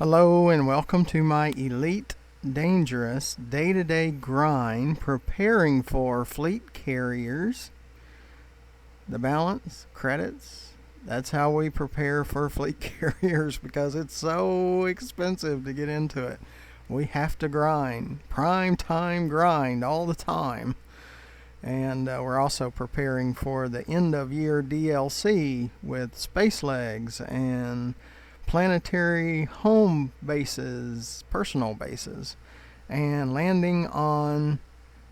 Hello and welcome to my Elite Dangerous day-to-day grind preparing for fleet carriers. The balance, credits, that's how we prepare for fleet carriers because it's so expensive to get into it. We have to grind, prime time grind all the time. And we're also preparing for the end of year DLC with space legs and planetary home bases, personal bases, and landing on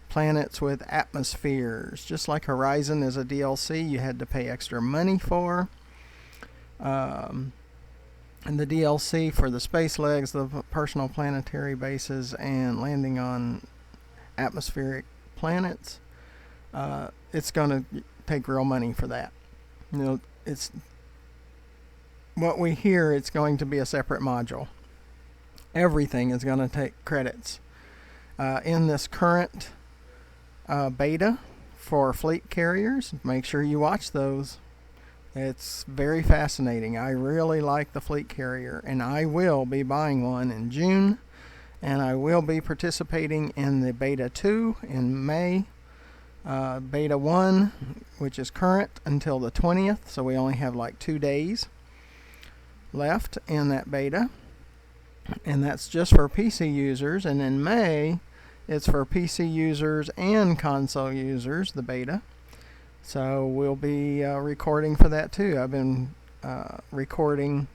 planets with atmospheres. Just like Horizon is a DLC you had to pay extra money for. And the DLC for the space legs, the personal planetary bases, and landing on atmospheric planets, it's going to take real money for that. You know, it's what we hear. It's going to be a separate module. Everything is going to take credits. In this current beta for fleet carriers, make sure you watch those. It's very fascinating. I really like the fleet carrier, and I will be buying one in June, and I will be participating in the beta 2 in May. Beta 1, which is current until the 20th, so we only have like 2 days left in that beta, and that's just for PC users. And in May it's for PC users and console users, the beta, so we'll be recording for that too. I've been recording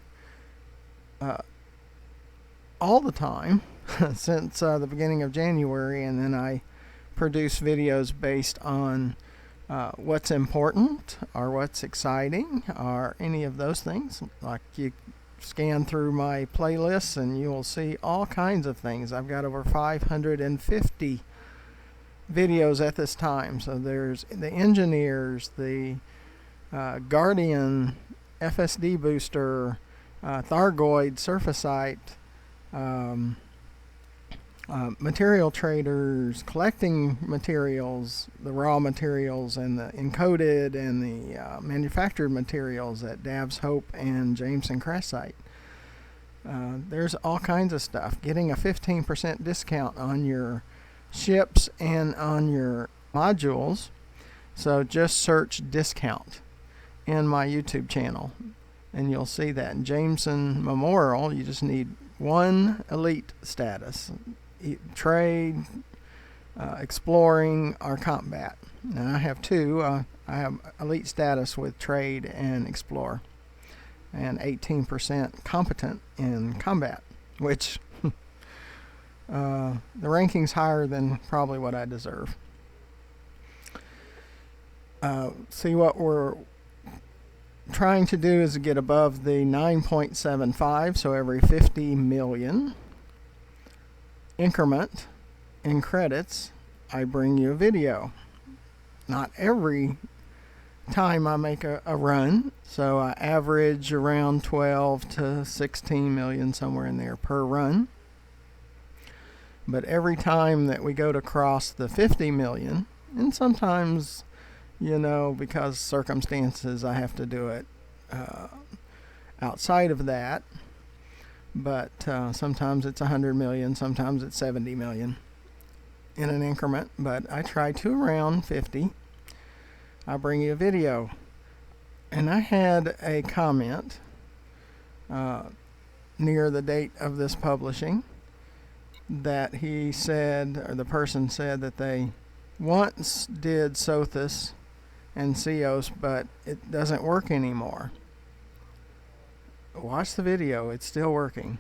all the time since the beginning of January, and then I produce videos based on what's important or what's exciting or any of those things. Like, you scan through my playlists and you will see all kinds of things. I've got over 550 videos at this time. So there's the engineers, the Guardian FSD booster, Thargoid surfacite, material traders, collecting materials, the raw materials and the encoded and the manufactured materials at Dav's Hope and Jameson Crest. There's all kinds of stuff. Getting a 15% discount on your ships and on your modules. So just search discount in my YouTube channel and you'll see that. In Jameson Memorial, you just need one elite status: trade, exploring, or combat. Now I have two. I have elite status with trade and explore, and 18% competent in combat, which the ranking's higher than probably what I deserve. See, what we're trying to do is get above the 9.75, so every 50 million increment in credits I bring you a video. Not every time I make a run, so I average around 12 to 16 million, somewhere in there, per run. But every time that we go to cross the 50 million, and sometimes, you know, because circumstances, I have to do it outside of that. But sometimes it's 100 million, sometimes it's 70 million in an increment. But I try to around 50. I'll bring you a video. And I had a comment near the date of this publishing that he said, or the person said, that they once did Sothis and Ceos, but it doesn't work anymore. Watch the video, it's still working.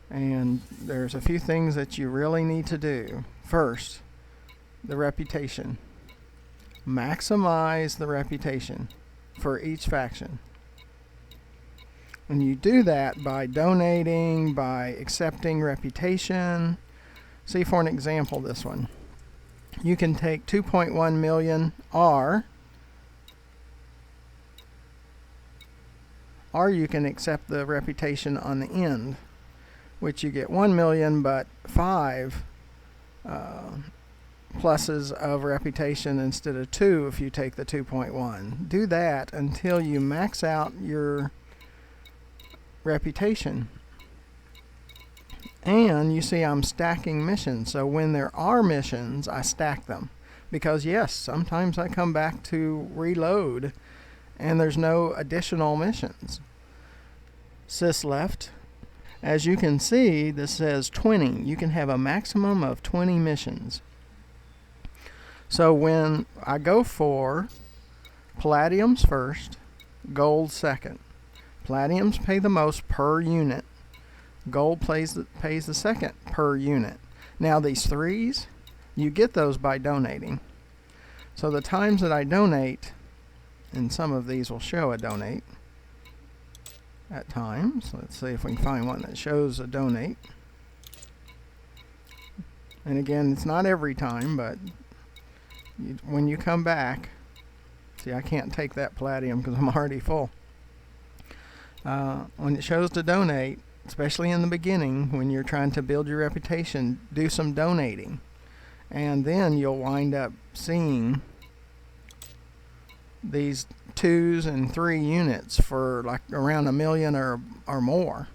And there's a few things that you really need to do. First, the reputation. Maximize the reputation for each faction. And you do that by donating, by accepting reputation. See, for an example, this one. You can take 2.1 million or you can accept the reputation on the end, which you get 1 million but 5 pluses of reputation instead of 2 if you take the 2.1. Do that until you max out your reputation. And you see I'm stacking missions. So when there are missions, I stack them. Because yes, sometimes I come back to reload and there's no additional missions. Sys left. As you can see, this says 20. You can have a maximum of 20 missions. So when I go for Palladiums first, gold second. Palladiums pay the most per unit. Gold pays the second per unit. Now these threes, you get those by donating. So the times that I donate, and some of these will show a donate at times. Let's see if we can find one that shows a donate. And again, it's not every time, but when you come back, see, I can't take that palladium because I'm already full. When it shows to donate, especially in the beginning when you're trying to build your reputation, do some donating. And then you'll wind up seeing these 2s and 3 units for like around $1 million or more.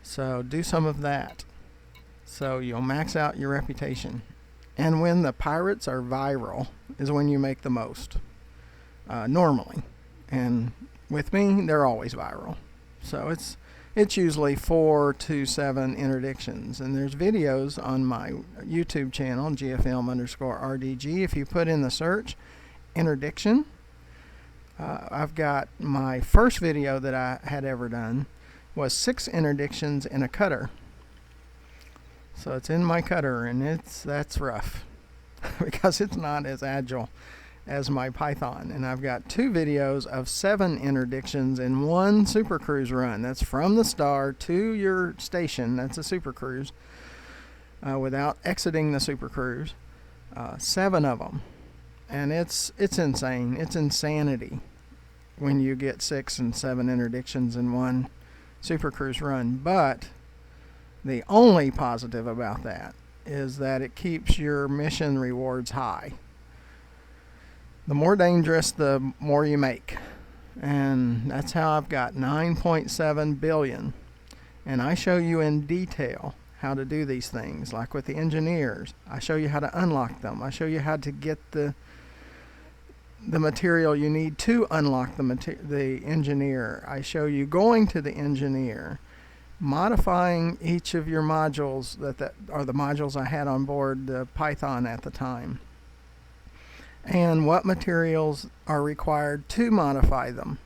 So do some of that. So you'll max out your reputation. And when the pirates are viral is when you make the most. Normally. And with me, they're always viral. So it's usually 4 to 7 interdictions. And there's videos on my YouTube channel, GFM_RDG. If you put in the search, interdiction, I've got my first video that I had ever done was 6 interdictions in a cutter. So it's in my cutter, and that's rough because it's not as agile as my Python. And I've got 2 videos of 7 interdictions in one super cruise run. That's from the star to your station. That's a super cruise without exiting the super cruise. 7 of them. And it's insane. It's insanity when you get 6 and 7 interdictions in one super cruise run. But the only positive about that is that it keeps your mission rewards high. The more dangerous, the more you make. And that's how I've got 9.7 billion. And I show you in detail how to do these things. Like with the engineers, I show you how to unlock them. I show you how to get the material you need to unlock the engineer. I show you going to the engineer, modifying each of your modules that are the modules I had on board the Python at the time, and what materials are required to modify them.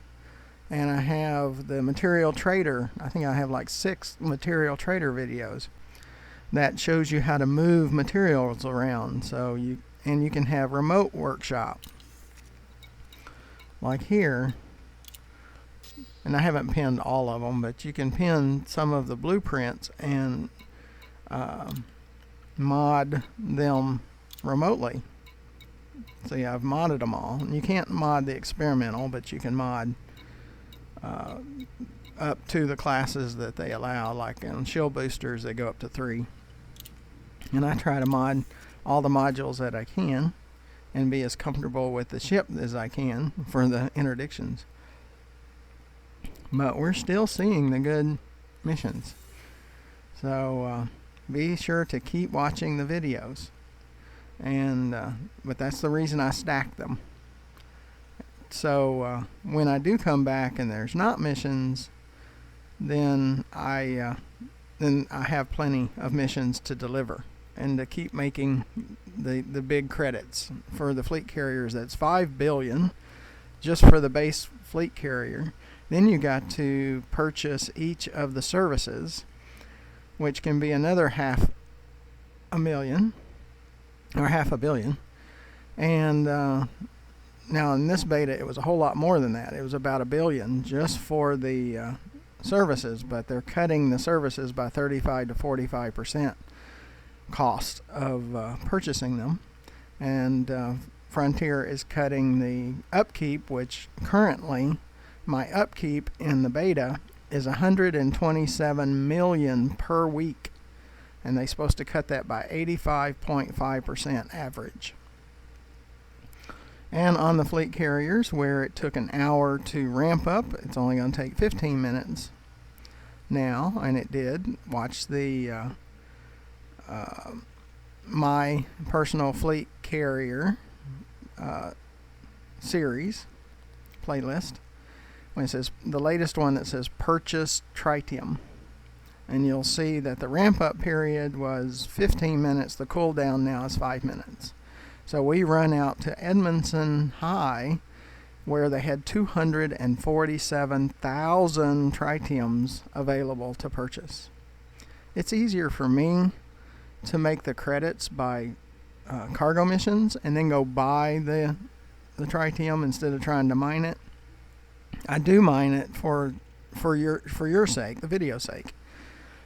And I have the material trader. I think I have like 6 material trader videos that shows you how to move materials around. So you can have remote workshop like here. And I haven't pinned all of them, but you can pin some of the blueprints and mod them remotely. See, I've modded them all. You can't mod the experimental, but you can mod up to the classes that they allow. Like on shield boosters, they go up to 3. And I try to mod all the modules that I can and be as comfortable with the ship as I can for the interdictions. But we're still seeing the good missions. So be sure to keep watching the videos. And but that's the reason I stack them. So when I do come back and there's not missions, then I have plenty of missions to deliver and to keep making the big credits for the fleet carriers. That's 5 billion just for the base fleet carrier. Then you got to purchase each of the services, which can be another $500 million or $500 million. And now in this beta it was a whole lot more than that. It was about $1 billion just for the services, but they're cutting the services by 35 to 45% cost of purchasing them. And Frontier is cutting the upkeep, which currently my upkeep in the beta is 127 million per week, and they're supposed to cut that by 85.5% average. And on the fleet carriers, where it took an hour to ramp up, it's only going to take 15 minutes. now, and it did. Watch the My Personal Fleet Carrier series playlist. When it says the latest one that says purchase tritium, and you'll see that the ramp up period was 15 minutes. The cool down now is 5 minutes. So we run out to Edmondson High, where they had 247,000 tritiums available to purchase. It's easier for me to make the credits by cargo missions and then go buy the tritium instead of trying to mine it. I do mine it for your sake, the video sake.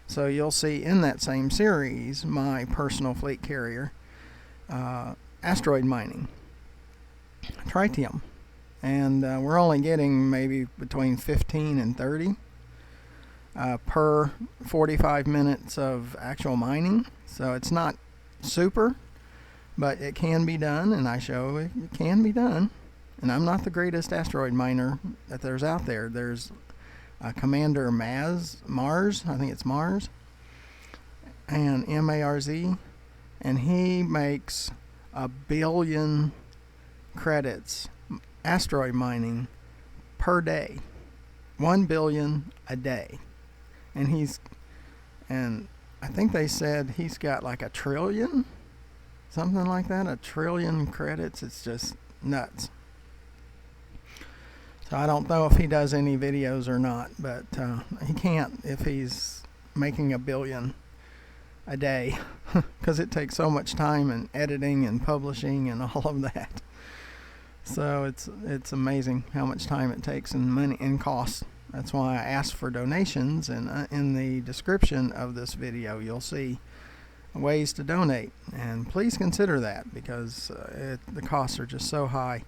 So you'll see in that same series, My Personal Fleet Carrier, asteroid mining, tritium. And we're only getting maybe between 15 and 30 per 45 minutes of actual mining. So it's not super, but it can be done, and I show it can be done. And I'm not the greatest asteroid miner that there's out there. There's Commander Mars, I think it's Mars, and MARZ, and he makes 1 billion credits asteroid mining per day. 1 billion a day. And I think they said he's got like 1 trillion, something like that, 1 trillion credits. It's just nuts. So I don't know if he does any videos or not, but he can't if he's making 1 billion a day, because it takes so much time and editing and publishing and all of that. So it's amazing how much time it takes and money and costs. That's why I asked for donations, and in the description of this video you'll see ways to donate, and please consider that, because the costs are just so high.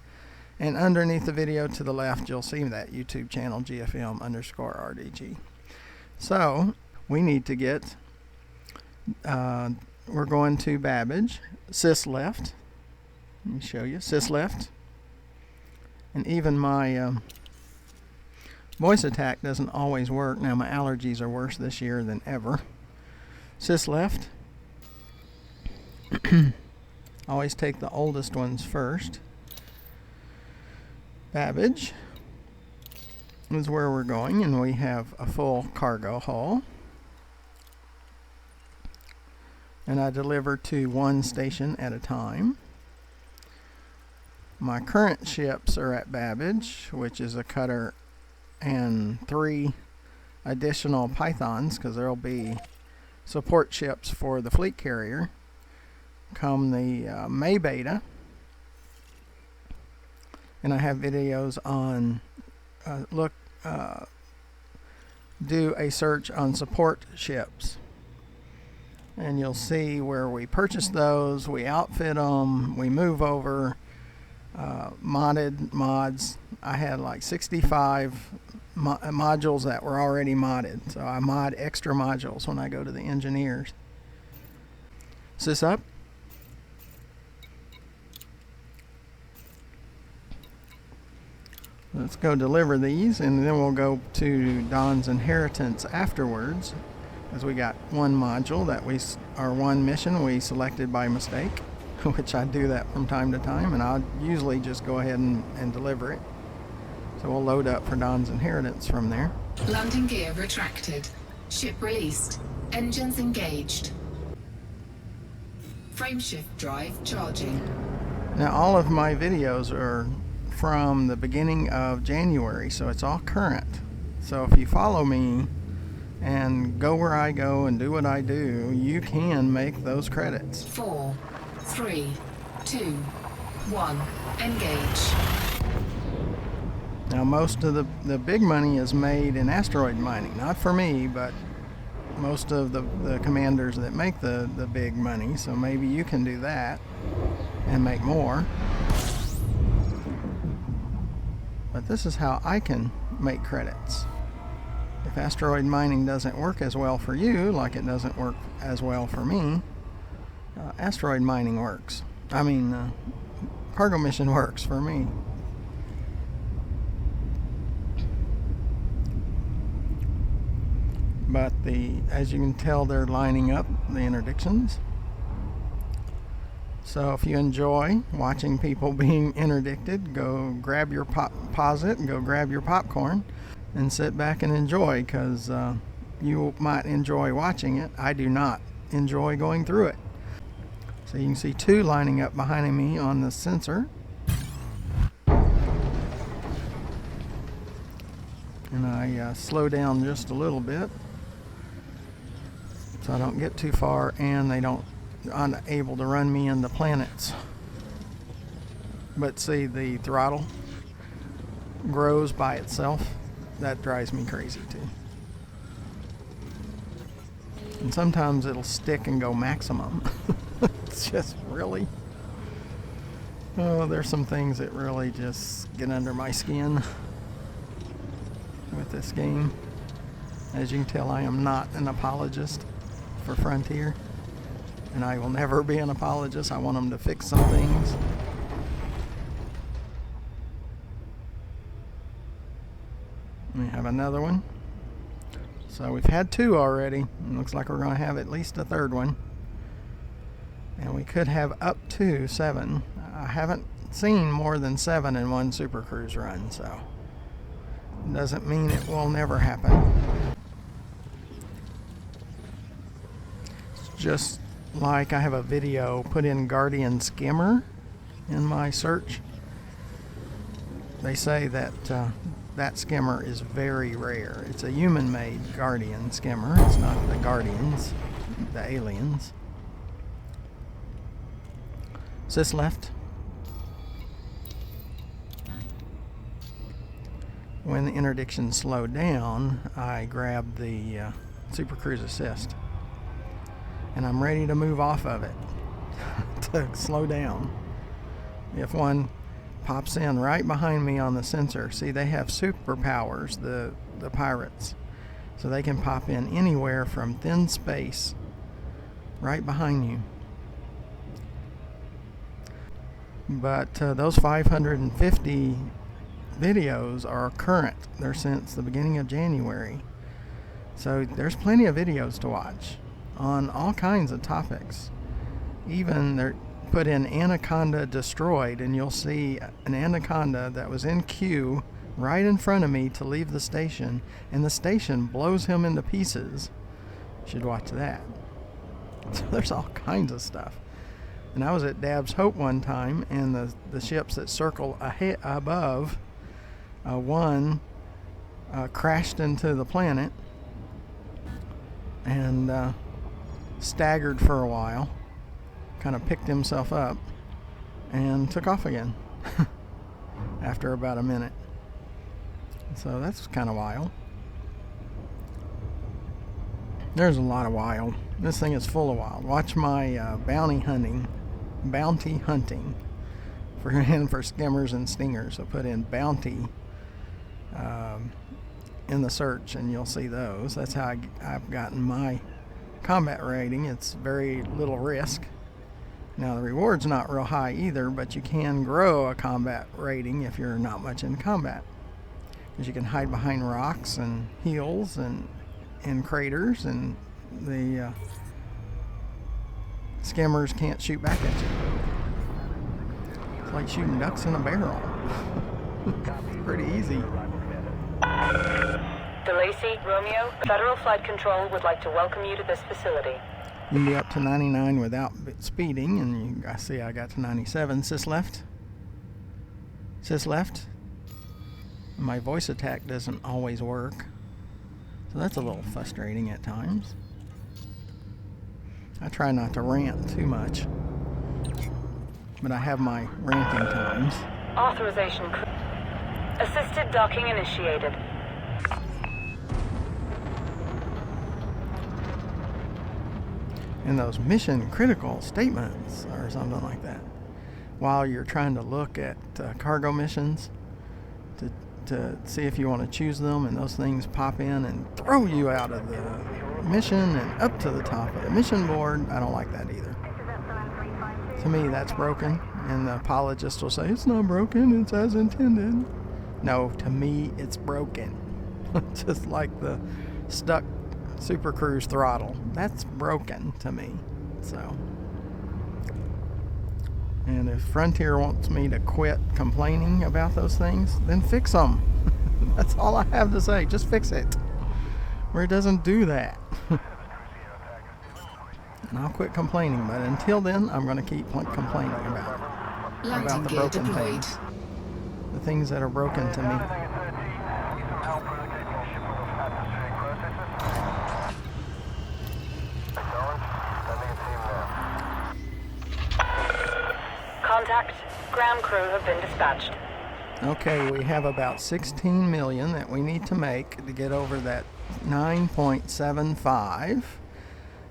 And underneath the video to the left you'll see that YouTube channel, GFM_RDG. So we need to get we're going to Babbage, sys left. Let me show you, sys left. And even my voice attack doesn't always work. Now my allergies are worse this year than ever. Sys left. Always take the oldest ones first. Babbage is where we're going, and we have a full cargo hull. And I deliver to one station at a time. My current ships are at Babbage, which is a cutter and 3 additional Pythons, because there will be support ships for the fleet carrier come the May beta. And I have videos on do a search on support ships, and you'll see where we purchase those, we outfit them, we move over. Mods. I had like 65 modules that were already modded, so I mod extra modules when I go to the engineers. Sys up. Let's go deliver these, and then we'll go to Don's Inheritance afterwards, because we got one module that one mission we selected by mistake, which I do that from time to time, and I'll usually just go ahead and deliver it. So we'll load up for Don's Inheritance from there. Landing gear retracted. Ship released. Engines engaged. Frameshift drive charging. Now all of my videos are from the beginning of January, so it's all current. So if you follow me and go where I go and do what I do, you can make those credits. 4, 3, 2, 1, engage. Now most of the big money is made in asteroid mining, not for me, but most of the commanders that make the big money, so maybe you can do that and make more. But this is how I can make credits. If asteroid mining doesn't work as well for you, like it doesn't work as well for me, asteroid mining works. Cargo mission works for me. But as you can tell, they're lining up the interdictions. So if you enjoy watching people being interdicted, go grab your pause it and go grab your popcorn and sit back and enjoy, because you might enjoy watching it. I do not enjoy going through it. So you can see two lining up behind me on the sensor. And I slow down just a little bit so I don't get too far and they don't unable to run me into planets. But see, the throttle grows by itself. That drives me crazy too. And sometimes it'll stick and go maximum. It's just really, oh, there's some things that really just get under my skin with this game. As you can tell, I am not an apologist for Frontier, and I will never be an apologist. I want them to fix some things. We have another one. So we've had two already. It looks like we're going to have at least a third one. And we could have up to 7. I haven't seen more than 7 in one Super Cruise run, so it doesn't mean it will never happen. It's just like I have a video, put in Guardian Skimmer in my search. They say that that skimmer is very rare. It's a human-made Guardian skimmer. It's not the Guardians, the aliens. Sys left. When the interdiction slowed down, I grabbed the Super Cruise Assist. And I'm ready to move off of it to slow down. If one pops in right behind me on the sensor, see, they have superpowers, the pirates. So they can pop in anywhere from thin space right behind you. But those 550 videos are current. They're since the beginning of January. So there's plenty of videos to watch on all kinds of topics. Even they're put in Anaconda destroyed, and you'll see an Anaconda that was in queue right in front of me to leave the station, and the station blows him into pieces. You should watch that. So there's all kinds of stuff. And I was at Dab's Hope one time, and the ships that circle ahead, above, one crashed into the planet and staggered for a while, kind of picked himself up, and took off again after about a minute. So that's kind of wild. There's a lot of wild. This thing is full of wild. Watch my bounty hunting for skimmers and stingers. So put in bounty in the search and you'll see those. That's how I've gotten my combat rating. It's very little risk. Now the reward's not real high either, but you can grow a combat rating if you're not much in combat, because you can hide behind rocks and hills and craters, and the skimmers can't shoot back at you. It's like shooting ducks in a barrel. Pretty easy. DeLacy, Romeo, Federal Flight Control would like to welcome you to this facility. You can be up to 99 without speeding, and I see I got to 97. Sys left. Sys left. My voice attack doesn't always work, so that's a little frustrating at times. I try not to rant too much, but I have my ranting times. Authorization. Assisted docking initiated. And those mission critical statements or something like that, while you're trying to look at cargo missions to see if you want to choose them, and those things pop in and throw you out of the mission and up to the top of the mission board. I don't like that either. To me, that's broken, and the apologist will say it's not broken, it's as intended. No, to me it's broken. Just like the stuck Super Cruise throttle. That's broken to me. So, and if Frontier wants me to quit complaining about those things, then fix them. That's all I have to say. Just fix it. Where it doesn't do that. And I'll quit complaining. But until then, I'm going to keep complaining about it. Landing About the gear broken deployed. things. The things that are broken to me. Contact. Ground crew have been dispatched. Okay, we have about 16 million that we need to make to get over that 9.75.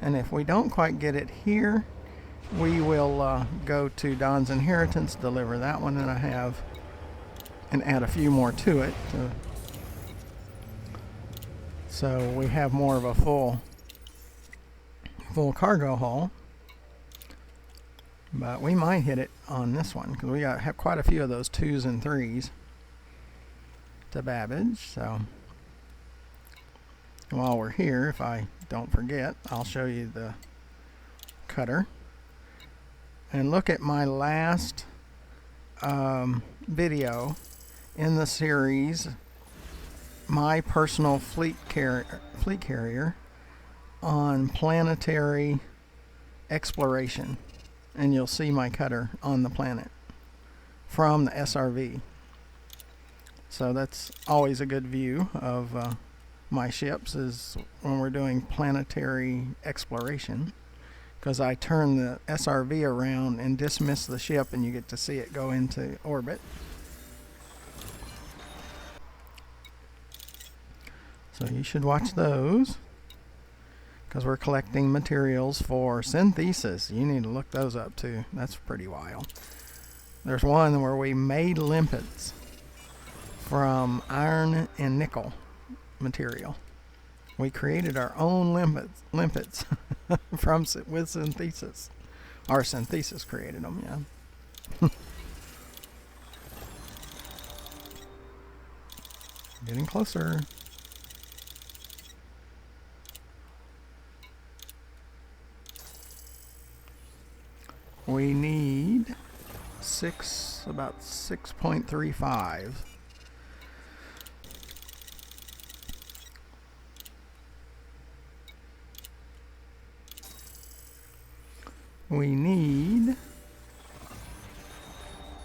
And if we don't quite get it here, we will go to Don's Inheritance, deliver that one that I have, and add a few more to it. So we have more of a full cargo haul. But we might hit it on this one because we have quite a few of those 2s and 3s to Babbage. So while we're here, if I don't forget, I'll show you the cutter. And look at my last video in the series, my personal fleet carrier on planetary exploration. And you'll see my cutter on the planet from the SRV. So that's always a good view of my ships, is when we're doing planetary exploration, because I turn the SRV around and dismiss the ship and you get to see it go into orbit. So you should watch those, because we're collecting materials for synthesis. You need to look those up too. That's pretty wild. There's one where we made limpets from iron and nickel material. We created our own limpets with synthesis. Our synthesis created them, yeah. Getting closer. We need about 6.35. We need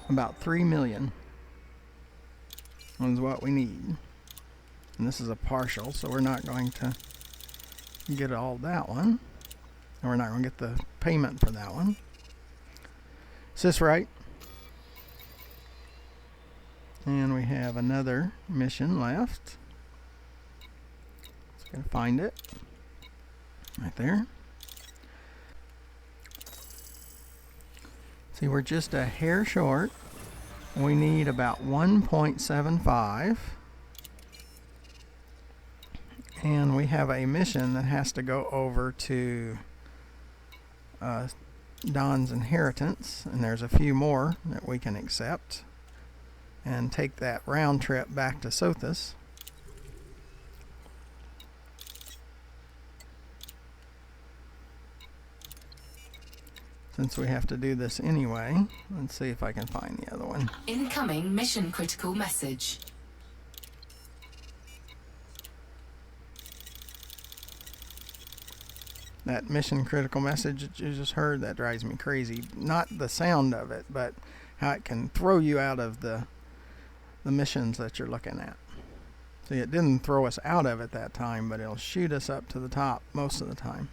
about 3 million. Is what we need. And this is a partial, so we're not going to get all that one. And we're not going to get the payment for that one. Is this right? And we have another mission left. Let's go find it. Right there. See, we're just a hair short. We need about 1.75. And we have a mission that has to go over to Don's Inheritance, and there's a few more that we can accept and take that round trip back to Sothis. Since we have to do this anyway, let's see if I can find the other one. Incoming mission critical message. That mission critical message that you just heard, that drives me crazy. Not the sound of it, but how it can throw you out of the missions that you're looking at. See, it didn't throw us out of it that time, but it'll shoot us up to the top most of the time.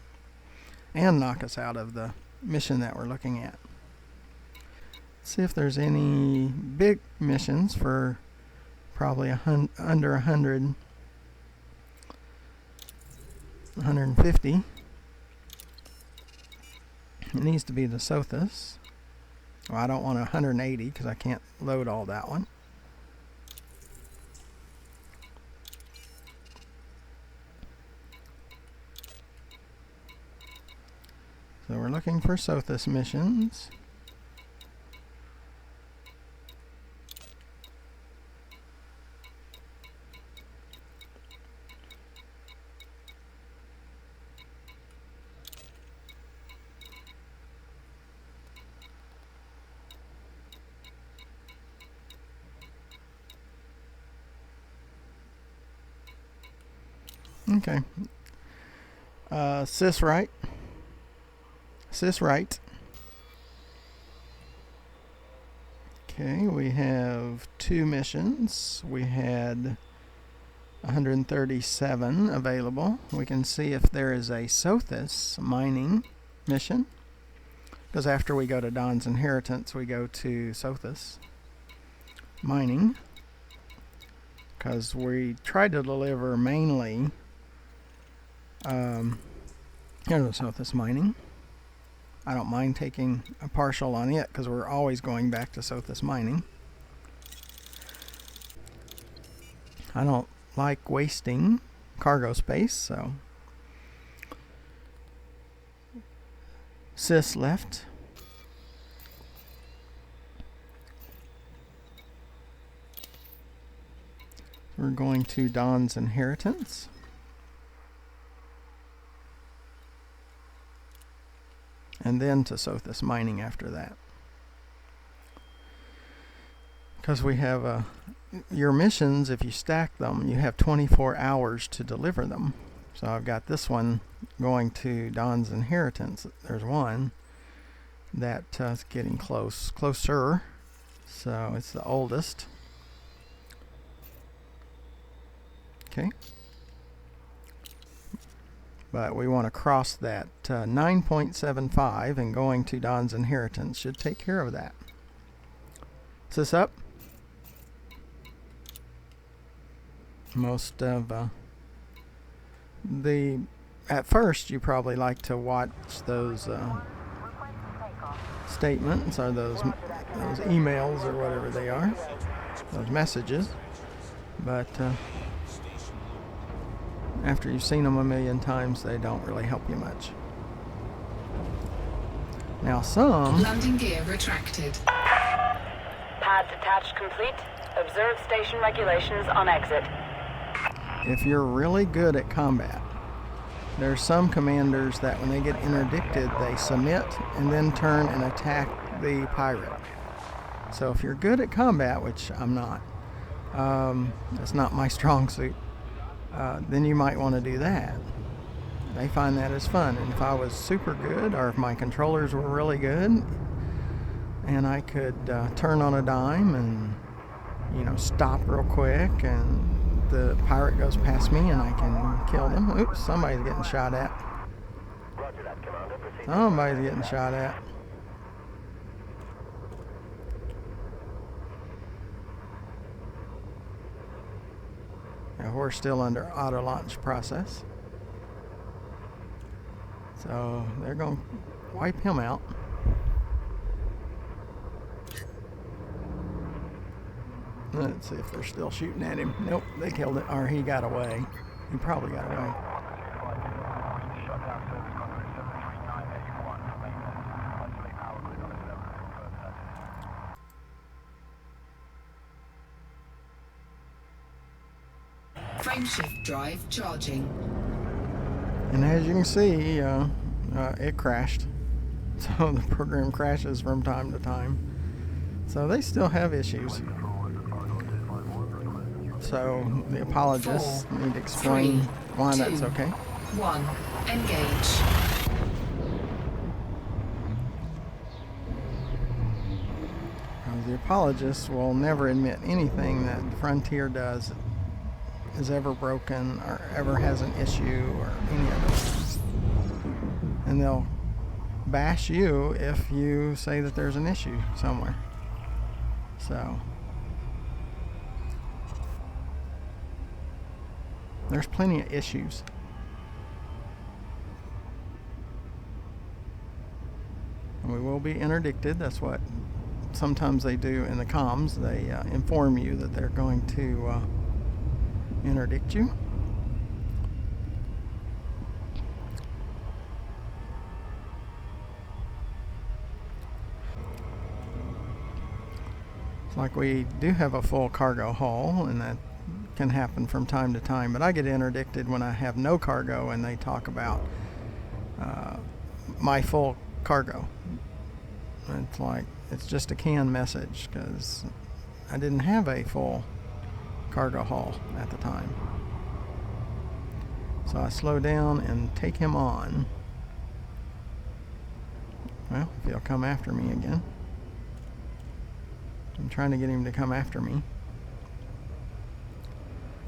And knock us out of the mission that we're looking at. Let's see if there's any big missions for probably under 100, 150. It needs to be the Sothis. Well, I don't want 180 because I can't load all that one. So we're looking for Sothis missions. Okay. Sis right. Okay, we have 2 missions. We had 137 available. We can see if there is a Sothis mining mission, because after we go to Don's Inheritance, we go to Sothis mining, because we tried to deliver mainly Sothis mining. I don't mind taking a partial on it because we're always going back to Sothis mining. I don't like wasting cargo space, so Sis left. We're going to Don's Inheritance. And then to Sothis mining after that. Because we have your missions, if you stack them, you have 24 hours to deliver them. So I've got this one going to Don's Inheritance. There's one that's getting closer. So it's the oldest. Okay. But we want to cross that 9.75, and going to Don's Inheritance should take care of that. Is this up? Most of at first you probably like to watch those statements, or those emails, or whatever they are, those messages, but after you've seen them a million times, they don't really help you much. Now some... Landing gear retracted. Pad detached complete. Observe station regulations on exit. If you're really good at combat, there's some commanders that when they get interdicted, they submit and then turn and attack the pirate. So if you're good at combat, which I'm not, that's not my strong suit, then you might want to do that. They find that as fun. And if I was super good, or if my controllers were really good, and I could turn on a dime and, stop real quick, and the pirate goes past me and I can kill them. Oops, somebody's getting shot at. Somebody's getting shot at. Now we're still under auto launch process. So they're going to wipe him out. Let's see if they're still shooting at him. Nope, they killed it, or he got away. He probably got away. Frameshift drive charging. And as you can see, it crashed. So the program crashes from time to time. So they still have issues. So the apologists need to explain why that's okay. 1. Engage. The apologists will never admit anything that the Frontier does is ever broken or ever has an issue or any of those. And they'll bash you if you say that there's an issue somewhere. So there's plenty of issues. And we will be interdicted. That's what sometimes they do in the comms. They inform you that they're going to interdict you. It's like we do have a full cargo hull, and that can happen from time to time, but I get interdicted when I have no cargo and they talk about my full cargo. It's like it's just a canned message, because I didn't have a full cargo hull at the time. So I slow down and take him on. Well, if he'll come after me again. I'm trying to get him to come after me,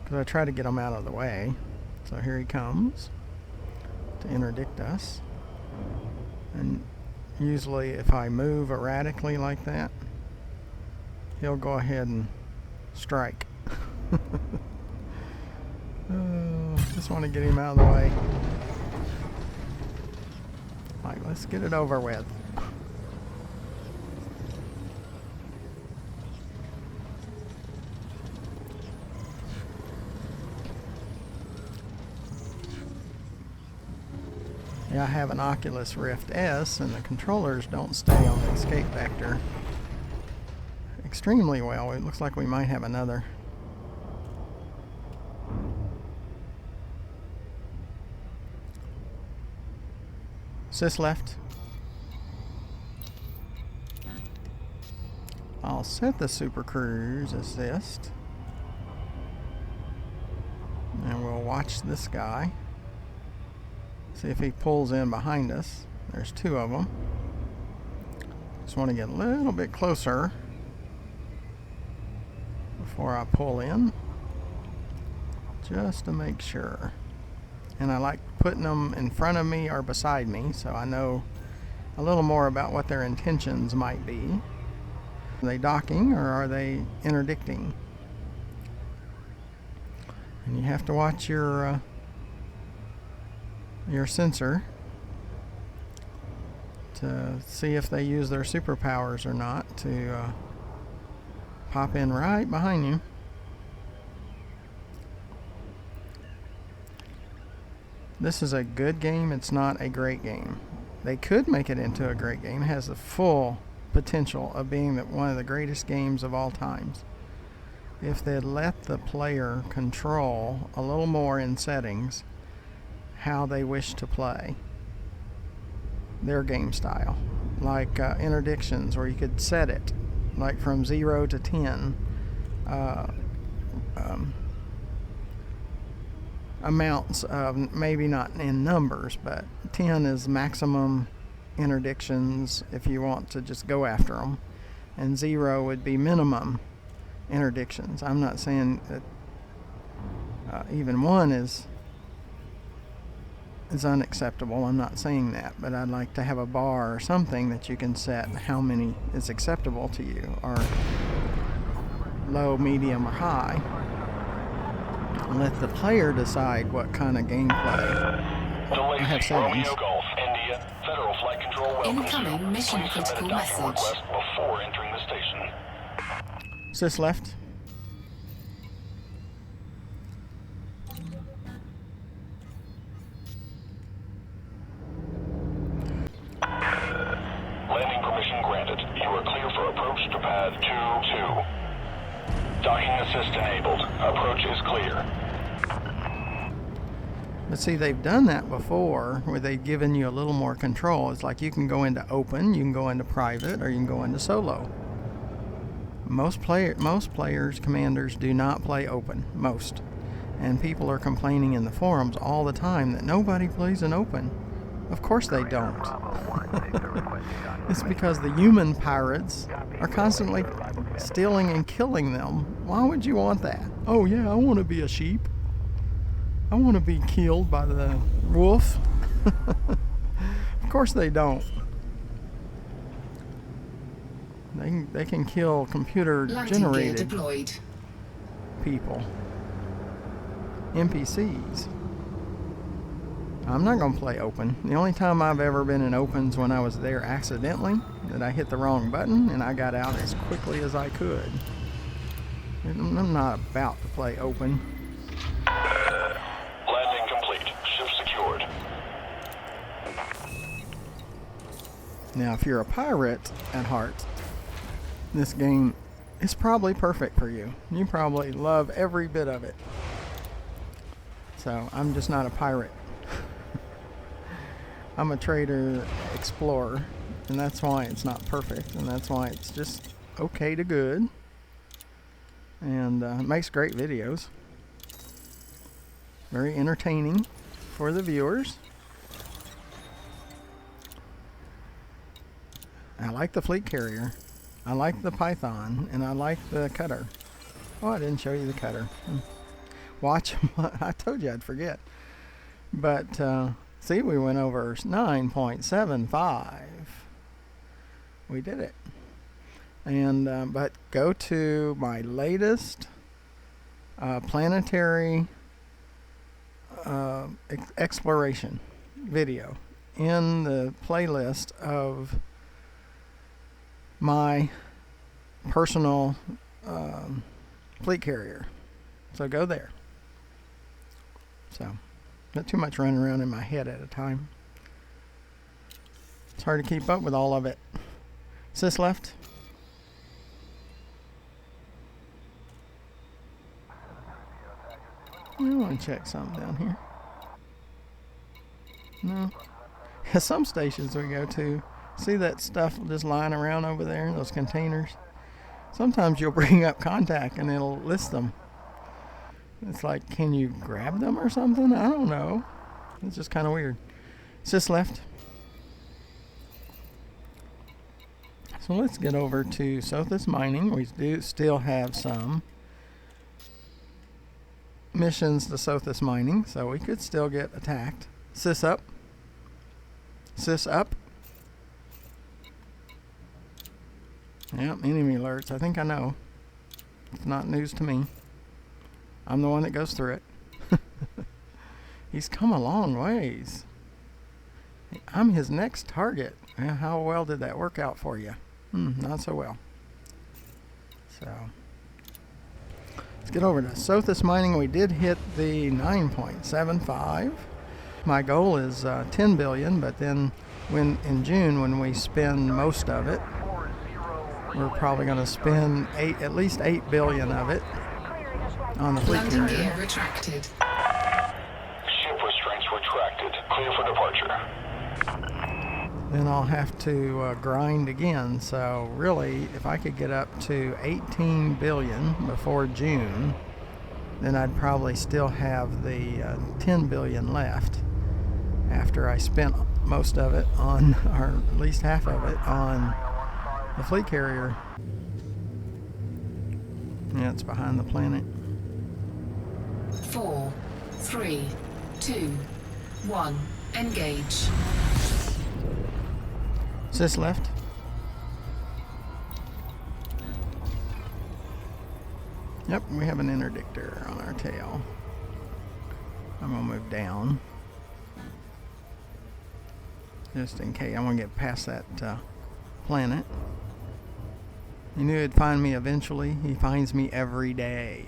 because I try to get him out of the way. So here he comes to interdict us. And usually if I move erratically like that, he'll go ahead and strike. Just want to get him out of the way. Like, let's get it over with. Yeah, I have an Oculus Rift S, and the controllers don't stay on the escape vector extremely well. It looks like we might have another. Sys left. I'll set the Super Cruise assist, and we'll watch this guy. See if he pulls in behind us. There's two of them. Just want to get a little bit closer before I pull in, just to make sure. And I like putting them in front of me or beside me, so I know a little more about what their intentions might be. Are they docking or are they interdicting? And you have to watch your sensor to see if they use their superpowers or not to pop in right behind you. This is a good game. It's not a great game. They could make it into a great game. It has the full potential of being one of the greatest games of all times, if they'd let the player control a little more in settings how they wish to play their game style, like interdictions, where you could set it like from 0 to 10, amounts of, maybe not in numbers, but 10 is maximum interdictions if you want to just go after them, and 0 would be minimum interdictions. I'm not saying that even 1 is unacceptable. I'm not saying that, but I'd like to have a bar or something that you can set how many is acceptable to you, or low, medium, or high, and let the player decide what kind of gameplay. I have settings. Incoming mission critical message. Before entering the station. Sys left. Landing permission granted. You are clear for approach to pad 2-2. Docking assist enabled. Approach is clear. But see, they've done that before, where they've given you a little more control. It's like you can go into open, you can go into private, or you can go into solo. Most players, commanders, do not play open. Most. And people are complaining in the forums all the time that nobody plays in open. Of course they don't. It's because the human pirates are constantly stealing and killing them. Why would you want that? Oh yeah, I want to be a sheep. I want to be killed by the wolf. Of course they don't. They can kill computer-generated people. NPCs. I'm not going to play open. The only time I've ever been in opens when I was there accidentally, that I hit the wrong button and I got out as quickly as I could. I'm not about to play open. Landing complete. Ship secured. Now, if you're a pirate at heart, this game is probably perfect for you. You probably love every bit of it. So, I'm just not a pirate. I'm a trader explorer, and that's why it's not perfect, and that's why it's just okay to good, and makes great videos. Very entertaining. for the viewers. I like the fleet carrier. I like the Python, and I like the cutter. Oh, I didn't show you the cutter. Watch. I told you I'd forget. But see, we went over 9.75. We did it. And but go to my latest Planetary exploration video in the playlist of my personal fleet carrier. So go there. So not too much running around in my head at a time. It's hard to keep up with all of it. Sis left. I want to check something down here. No. Some stations we go to, see that stuff just lying around over there, those containers? Sometimes you'll bring up contact and it'll list them. It's like, can you grab them or something? I don't know. It's just kind of weird. Sis left. So let's get over to Sothis Mining. We do still have some missions to Sothis Mining, so we could still get attacked. Sis up. Sis up. Yep, enemy alerts. I think I know. It's not news to me. I'm the one that goes through it. He's come a long ways. I'm his next target. How well did that work out for you? Not so well. So let's get over to Sothis Mining. We did hit the 9.75. My goal is 10 billion, but then when in June, when we spend most of it, we're probably going to spend at least 8 billion of it on the fleet Landing carrier. gear retracted. Ship restraints retracted. Clear for departure. Then I'll have to grind again. So really, if I could get up to 18 billion before June, then I'd probably still have the 10 billion left after I spent most of it on, or at least half of it on the fleet carrier. Yeah, it's behind the planet. 4, 3, 2, 1. Engage. Sis left. Yep, we have an interdictor on our tail. I'm gonna move down just in case. I want to get past that planet. He knew he'd find me eventually. He finds me every day.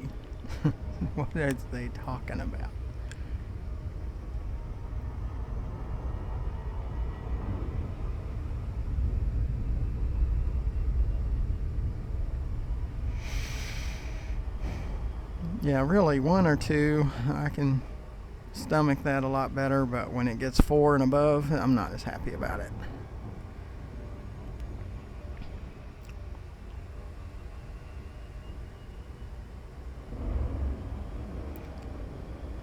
What are they talking about? Yeah, really, 1 or 2, I can stomach that a lot better, but when it gets 4 and above, I'm not as happy about it.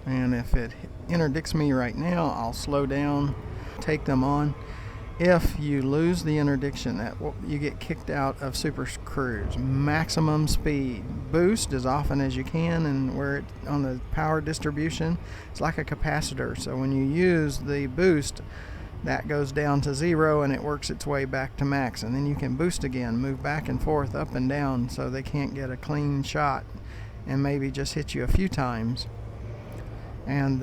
And if it interdicts me right now, I'll slow down, take them on. If you lose the interdiction, you get kicked out of super cruise. Maximum speed, boost as often as you can, and where it on the power distribution, it's like a capacitor. So when you use the boost, that goes down to 0 and it works its way back to max, and then you can boost again, move back and forth, up and down, so they can't get a clean shot and maybe just hit you a few times. And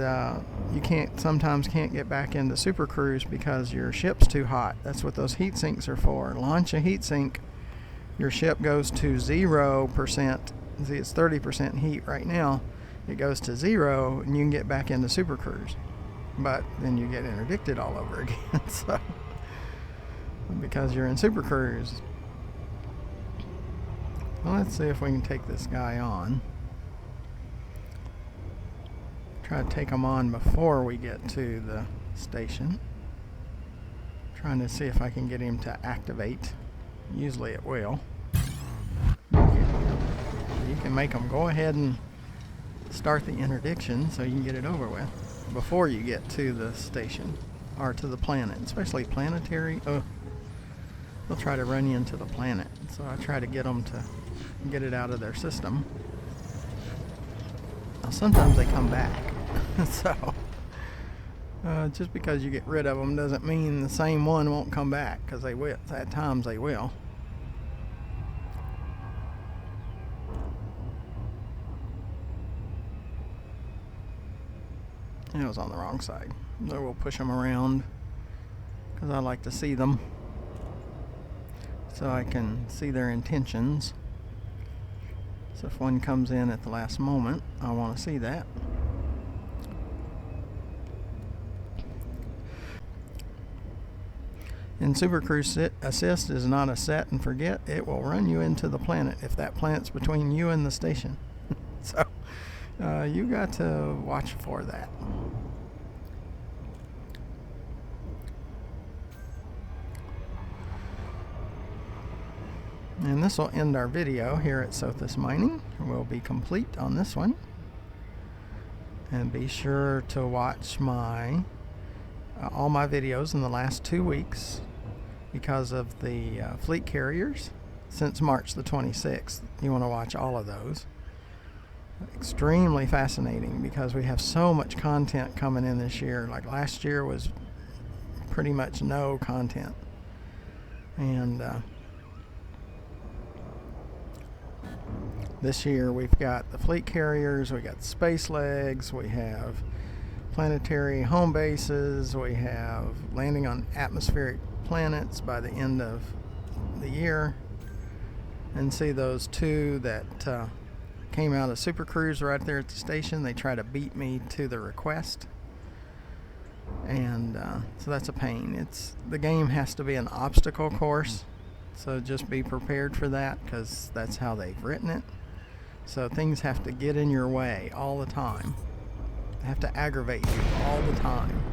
you sometimes can't get back into super cruise because your ship's too hot. That's what those heat sinks are for. Launch a heat sink, your ship goes to 0%. See, it's 30% heat right now. It goes to 0 and you can get back into super cruise. But then you get interdicted all over again. So because you're in super cruise. Well, let's see if we can take this guy on. Try to take them on before we get to the station. Trying to see if I can get him to activate. Usually it will. You can make them go ahead and start the interdiction so you can get it over with. before you get to the station or to the planet, especially Planetary. Oh, they'll try to run you into the planet. So I try to get them to get it out of their system. Now sometimes they come back. So just because you get rid of them doesn't mean the same one won't come back, because they will. At times they will. It was on the wrong side. So we'll push them around because I like to see them so I can see their intentions. So if one comes in at the last moment, I want to see that. And Super Cruise Assist is not a set and forget. It will run you into the planet if that planet's between you and the station. So you got to watch for that. And this will end our video here at Sothis Mining. We'll be complete on this one. And be sure to watch my all my videos in the last 2 weeks because of the fleet carriers since March the 26th. You want to watch all of those. Extremely fascinating because we have so much content coming in this year. Like last year was pretty much no content. And this year we've got the fleet carriers, we got space legs, we have planetary home bases, we have landing on atmospheric planets by the end of the year. And see those two that came out of Super Cruise right there at the station. They try to beat me to the request, and so that's a pain. The game has to be an obstacle course, so just be prepared for that because that's how they've written it. So things have to get in your way all the time. They have to aggravate you all the time.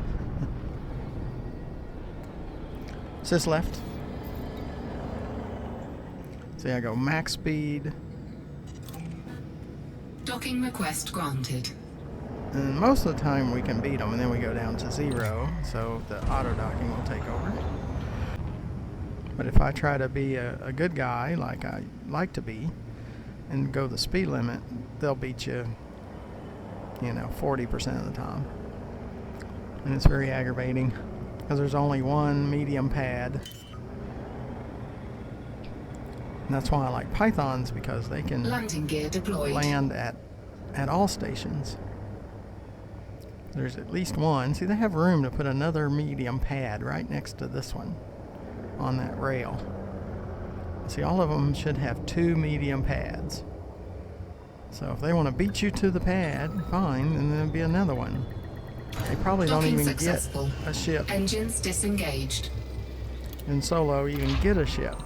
Sys left. See, I go max speed. Docking request granted. And most of the time we can beat them, and then we go down to 0, so the auto docking will take over. But if I try to be a good guy, like I like to be, and go the speed limit, they'll beat you, 40% of the time. And it's very aggravating because there's only one medium pad. And that's why I like Pythons, because they can Landing gear deployed. land at all stations. There's at least one. See, they have room to put another medium pad right next to this one on that rail. See, all of them should have 2 medium pads. So if they want to beat you to the pad, fine, and then there'll be another one. They probably don't Docking even successful. get a ship Engines disengaged. in solo, even get a ship,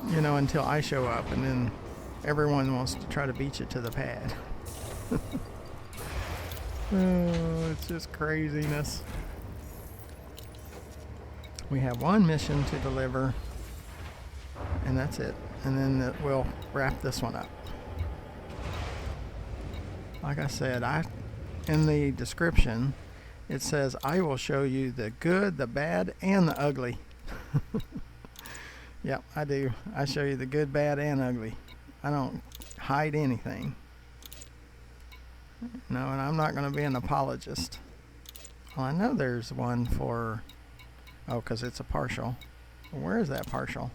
until I show up, and then everyone wants to try to beat you to the pad. Oh, it's just craziness. We have one mission to deliver, and that's it. And then we'll wrap this one up. Like I said, in the description, it says, I will show you the good, the bad, and the ugly. Yep, I do. I show you the good, bad, and ugly. I don't hide anything. No, and I'm not going to be an apologist. Well, I know there's one for... Oh, because it's a partial. Well, where is that partial?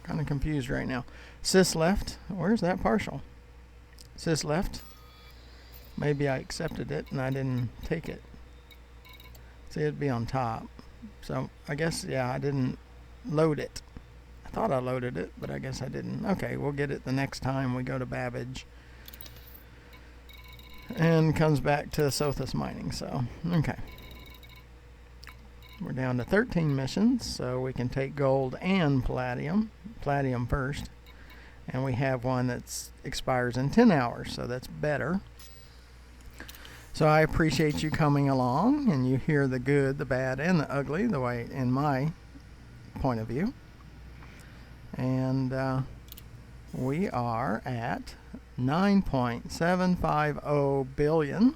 Kind of confused right now. Sys left. Where's that partial? Sys left. Maybe I accepted it and I didn't take it. See, it'd be on top. So I guess, yeah, I didn't load it. I thought I loaded it, but I guess I didn't. Okay, we'll get it the next time we go to Babbage. And comes back to Sothis Mining. So, okay. We're down to 13 missions, so we can take gold and palladium. Palladium first. And we have one that expires in 10 hours, so that's better. So I appreciate you coming along, and you hear the good, the bad, and the ugly, the way in my point of view. And we are at 9.750 billion.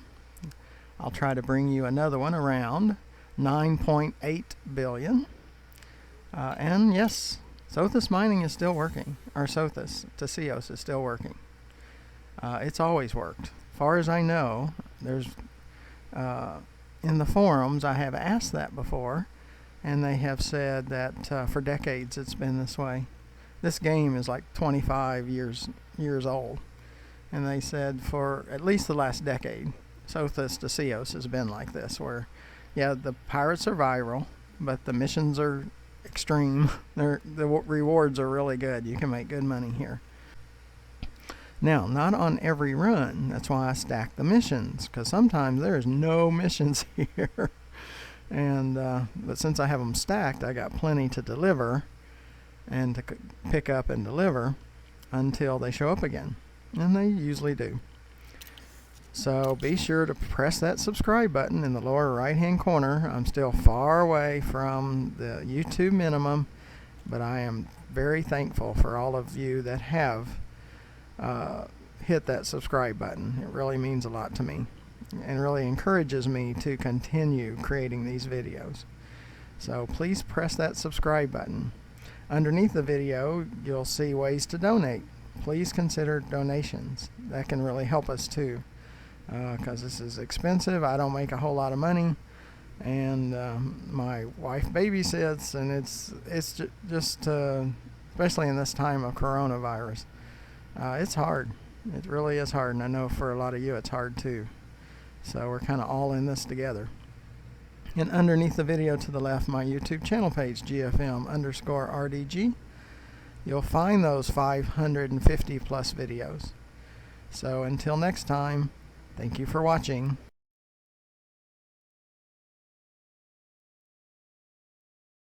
I'll try to bring you another one around 9.8 billion. And yes, Sothis mining is still working. Or Sothis, Teseos is still working. It's always worked. As far as I know, there's in the forums I have asked that before, and they have said that for decades it's been this way. This game is like 25 years old, and they said for at least the last decade, Sothis Teseos has been like this, where yeah, the pirates are viral, but the missions are extreme. The rewards are really good. You can make good money here. Now, not on every run. That's why I stack the missions, because sometimes there's no missions here. And but since I have them stacked, I got plenty to deliver and to pick up and deliver until they show up again. And they usually do. So be sure to press that subscribe button in the lower right hand corner. I'm still far away from the YouTube minimum, but I am very thankful for all of you that have hit that subscribe button. It really means a lot to me and really encourages me to continue creating these videos. So please press that subscribe button. Underneath the video you'll see ways to donate. Please consider donations. That can really help us too, because this is expensive. I don't make a whole lot of money, and my wife babysits, and it's just especially in this time of coronavirus, it's hard. It really is hard, and I know for a lot of you it's hard too. So we're kind of all in this together. And underneath the video to the left, my YouTube channel page, GFM_RDG, you'll find those 550 plus videos. So until next time, thank you for watching.